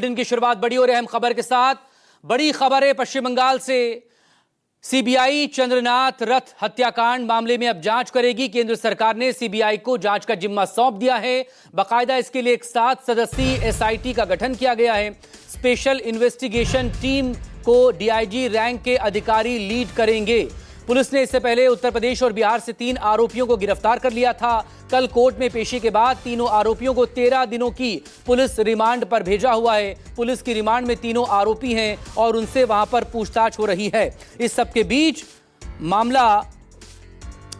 दिन की शुरुआत बड़ी और अहम खबर के साथ। बड़ी खबर है पश्चिम बंगाल से। सीबीआई चंद्रनाथ रथ हत्याकांड मामले में अब जांच करेगी। केंद्र सरकार ने सीबीआई को जांच का जिम्मा सौंप दिया है। बाकायदा इसके लिए एक 7 सदस्यीय एसआईटी का गठन किया गया है। स्पेशल इन्वेस्टिगेशन टीम को डीआईजी रैंक के अधिकारी लीड करेंगे। पुलिस ने इससे पहले उत्तर प्रदेश और बिहार से 3 आरोपियों को गिरफ्तार कर लिया था। कल कोर्ट में पेशी के बाद तीनों आरोपियों को 13 दिनों की पुलिस रिमांड पर भेजा हुआ है। पुलिस की रिमांड में तीनों आरोपी हैं और उनसे वहां पर पूछताछ हो रही है। इस सब के बीच मामला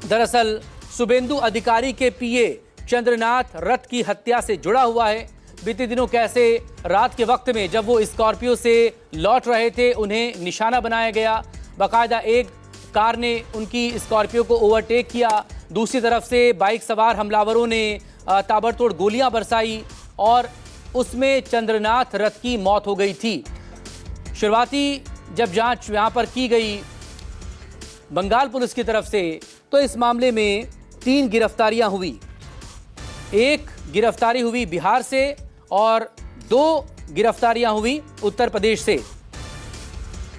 दरअसल शुभेंदु अधिकारी के पीए चंद्रनाथ रथ की हत्या से जुड़ा हुआ है। बीते दिनों कैसे रात के वक्त में जब वो स्कॉर्पियो से लौट रहे थे उन्हें निशाना बनाया गया। बाकायदा एक कार ने उनकी स्कॉर्पियो को ओवरटेक किया। दूसरी तरफ से बाइक सवार हमलावरों ने ताबड़तोड़ गोलियां बरसाई और उसमें चंद्रनाथ रथ की मौत हो गई थी। शुरुआती जब जांच यहां पर की गई बंगाल पुलिस की तरफ से तो इस मामले में 3 गिरफ्तारियां हुई। एक गिरफ्तारी हुई बिहार से और 2 गिरफ्तारियां हुई उत्तर प्रदेश से।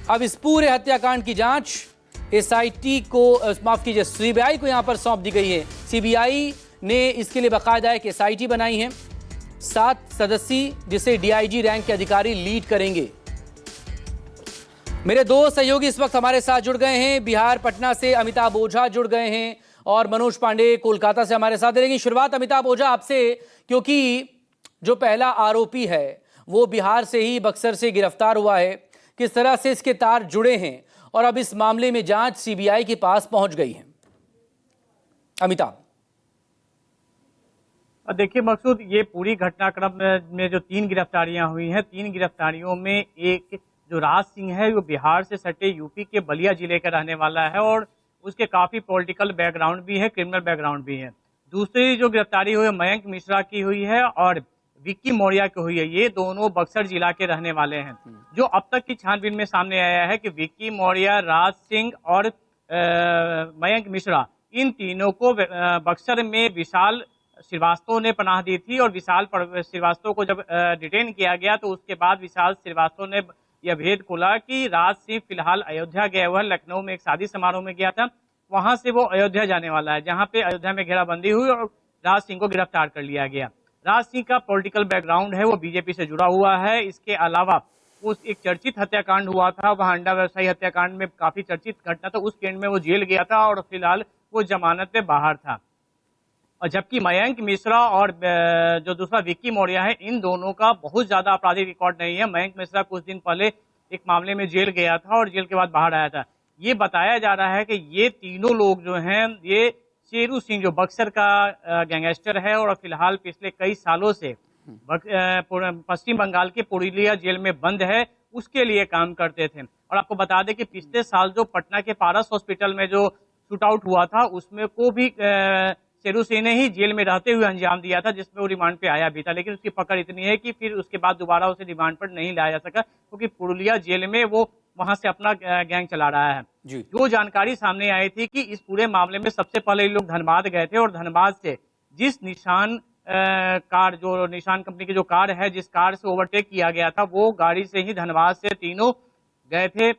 अब इस पूरे हत्याकांड की जांच एसआईटी को माफ कीजिए सीबीआई को यहां पर सौंप दी गई है। सीबीआई ने इसके लिए बाकायदा एक एसआईटी बनाई है 7 सदस्यीय, जिसे डीआईजी रैंक के अधिकारी लीड करेंगे। मेरे 2 सहयोगी इस वक्त हमारे साथ जुड़ गए हैं। बिहार पटना से अमिताभ ओझा जुड़ गए हैं और मनोज पांडे कोलकाता से हमारे साथ रहेंगे। शुरुआत अमिताभ ओझा आपसे, क्योंकि जो पहला आरोपी है वो बिहार से ही बक्सर से गिरफ्तार हुआ है। किस तरह से इसके तार जुड़े हैं और अब इस मामले में जांच सीबीआई के पास पहुंच गई है? अमिताभ। देखिए मकसूद, ये पूरी घटनाक्रम में जो 3 गिरफ्तारियां हुई हैं, 3 गिरफ्तारियों में एक जो राज सिंह है वो बिहार से सटे यूपी के बलिया जिले का रहने वाला है और उसके काफी पॉलिटिकल बैकग्राउंड भी है, क्रिमिनल बैकग्राउंड भी है। दूसरी जो गिरफ्तारी हुई है मयंक मिश्रा की हुई है और विक्की मौर्य की हुई है। ये दोनों बक्सर जिला के रहने वाले हैं। जो अब तक की छानबीन में सामने आया है कि विक्की मौर्य, राज सिंह और मयंक मिश्रा, इन तीनों को बक्सर में विशाल श्रीवास्तव ने पनाह दी थी और विशाल श्रीवास्तव को जब डिटेन किया गया तो उसके बाद विशाल श्रीवास्तव ने यह भेद खोला कि राज सिंह फिलहाल अयोध्या गया हुआ है। लखनऊ में एक शादी समारोह में गया था, वहां से वो अयोध्या जाने वाला है, जहां पे अयोध्या में घेराबंदी हुई और राज सिंह को गिरफ्तार कर लिया गया। राज सिंह का पॉलिटिकल बैकग्राउंड है, वो बीजेपी से जुड़ा हुआ है। इसके अलावा उस एक चर्चित हत्याकांड हुआ था, वहां अंडा व्यवसायी हत्याकांड में काफी चर्चित घटना था, उस केंद्र में वो जेल गया था और फिलहाल वो जमानत पे बाहर था। और जबकि मयंक मिश्रा और जो दूसरा विक्की मौर्य है, इन दोनों का बहुत ज्यादा आपराधिक रिकॉर्ड नहीं है। मयंक मिश्रा कुछ दिन पहले एक मामले में जेल गया था और जेल के बाद बाहर आया था। ये बताया जा रहा है कि ये तीनों लोग जो हैं, ये शेरू सिंह जो बक्सर का गैंगस्टर है और फिलहाल पिछले कई सालों से पश्चिम बंगाल के पुरुलिया जेल में बंद है, उसके लिए काम करते थे। और आपको बता दें कि पिछले साल जो पटना के पारस हॉस्पिटल में जो शूट आउट हुआ था उसमें को भी शेरू सिंह ने ही जेल में रहते हुए अंजाम दिया था, जिसमें वो रिमांड पे आया भी था। लेकिन उसकी पकड़ इतनी है कि फिर उसके बाद दोबारा उसे रिमांड पर नहीं लाया जा सका, क्योंकि पुरुलिया जेल में वो वहां से अपना गैंग चला रहा है। जो जानकारी सामने आई थी कि इस पूरे मामले में सबसे पहले लोग धनबाद गए थे और धनबाद से जिस निशान कार, जो निशान कंपनी की जो कार है, जिस कार से ओवरटेक किया गया था, वो गाड़ी से ही धनबाद से तीनों गए थे,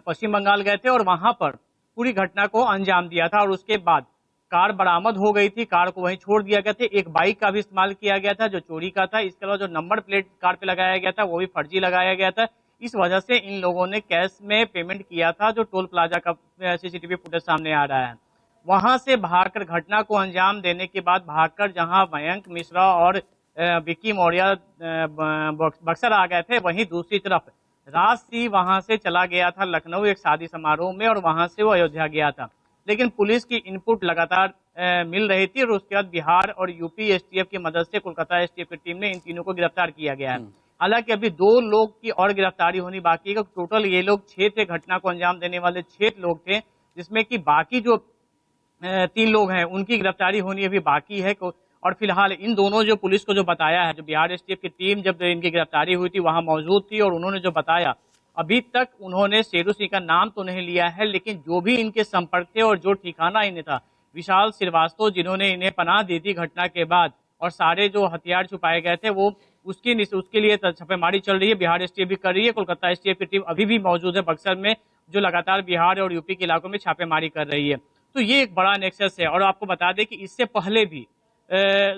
पश्चिम बंगाल गए थे और वहां पर पूरी घटना को अंजाम दिया था। और उसके बाद कार बरामद हो गई थी, कार को वहीं छोड़ दिया गया था। एक बाइक का भी इस्तेमाल किया गया था जो चोरी का था। इसके अलावा जो नंबर प्लेट कार पे लगाया गया था वो भी फर्जी लगाया गया था। इस वजह से इन लोगों ने कैश में पेमेंट किया था, जो टोल प्लाजा का सीसीटीवी फुटेज सामने आ रहा है। वहां से भागकर घटना को अंजाम देने के बाद भागकर जहां मयंक मिश्रा और विक्की मौर्य बक्सर आ गए थे, वहीं दूसरी तरफ राज सिंह वहां से चला गया था लखनऊ एक शादी समारोह में और वहां से वो अयोध्या गया था। लेकिन पुलिस की इनपुट लगातार मिल रही थी और उसके बाद बिहार और यूपी एसटीएफ की मदद से कोलकाता एसटीएफ की टीम ने इन तीनों को गिरफ्तार किया गया है। हालांकि अभी 2 लोग की और गिरफ्तारी होनी बाकी है। टोटल ये लोग 6 थे, घटना को अंजाम देने वाले 6 लोग थे, जिसमें कि बाकी जो 3 लोग हैं उनकी गिरफ्तारी होनी अभी बाकी है। और फिलहाल इन दोनों जो पुलिस को जो बताया है, जो बिहार एसटीएफ की टीम जब इनकी गिरफ्तारी हुई थी वहां मौजूद थी और उन्होंने जो बताया, अभी तक उन्होंने शेरू सिंह का नाम तो नहीं लिया है, लेकिन जो भी इनके संपर्क थे और जो ठिकाना इन्हें था, विशाल श्रीवास्तव जिन्होंने इन्हें पनाह दी थी घटना के बाद, और सारे जो हथियार छुपाए गए थे वो उसके लिए छापेमारी चल रही है। बिहार एसटीएफ भी कर रही है, कोलकाता एसटीएफ की टीम अभी भी मौजूद है बक्सर में, जो लगातार बिहार और यूपी के इलाकों में छापेमारी कर रही है। तो ये एक बड़ा नेक्सस है। और आपको बता दें कि इससे पहले भी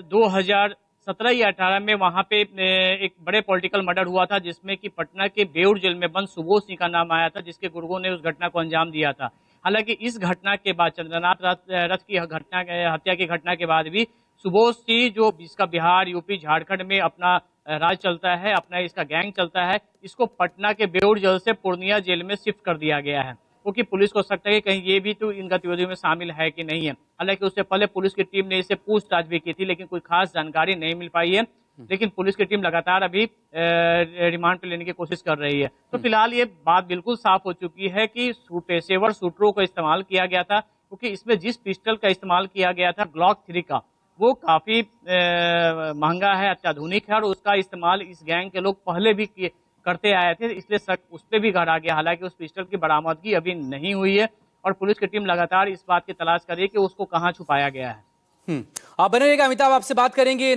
2017 या 18 में वहां पे एक बड़े पॉलिटिकल मर्डर हुआ था, जिसमें कि पटना के बेउर जेल में बंद सुबोध सिंह का नाम आया था, जिसके गुर्गों ने उस घटना को अंजाम दिया था। हालांकि इस घटना के बाद, चंद्रनाथ रथ की हत्या की घटना के बाद भी सुबोध सिंह, जो जिसका बिहार, यूपी, झारखंड में अपना राज चलता है, अपना इसका गैंग चलता है, इसको पटना के बेउर जेल से पूर्णिया जेल में शिफ्ट कर दिया गया है, क्योंकि पुलिस को शक है कि कहीं ये भी तो इन गतिविधियों में शामिल है कि नहीं है। हालांकि उससे पहले पुलिस की टीम ने इसे पूछताछ भी की थी, लेकिन कोई खास जानकारी नहीं मिल पाई है। लेकिन पुलिस की टीम लगातार अभी रिमांड पे लेने की कोशिश कर रही है। तो फिलहाल ये बात बिल्कुल साफ हो चुकी है कि पेशेवर शूटरों को इस्तेमाल किया गया था, क्योंकि इसमें जिस पिस्टल का इस्तेमाल किया गया था, ग्लॉक 3 का, वो काफी महंगा है, अत्याधुनिक है, और उसका इस्तेमाल इस गैंग के लोग पहले भी करते आए थे, इसलिए शक उस पर भी गहरा गया। हालांकि उस पिस्टल की बरामदगी अभी नहीं हुई है और पुलिस की टीम लगातार इस बात की तलाश कर रही है कि उसको कहां छुपाया गया है। आप बने रहिएगा, अमिताभ आपसे बात करेंगे।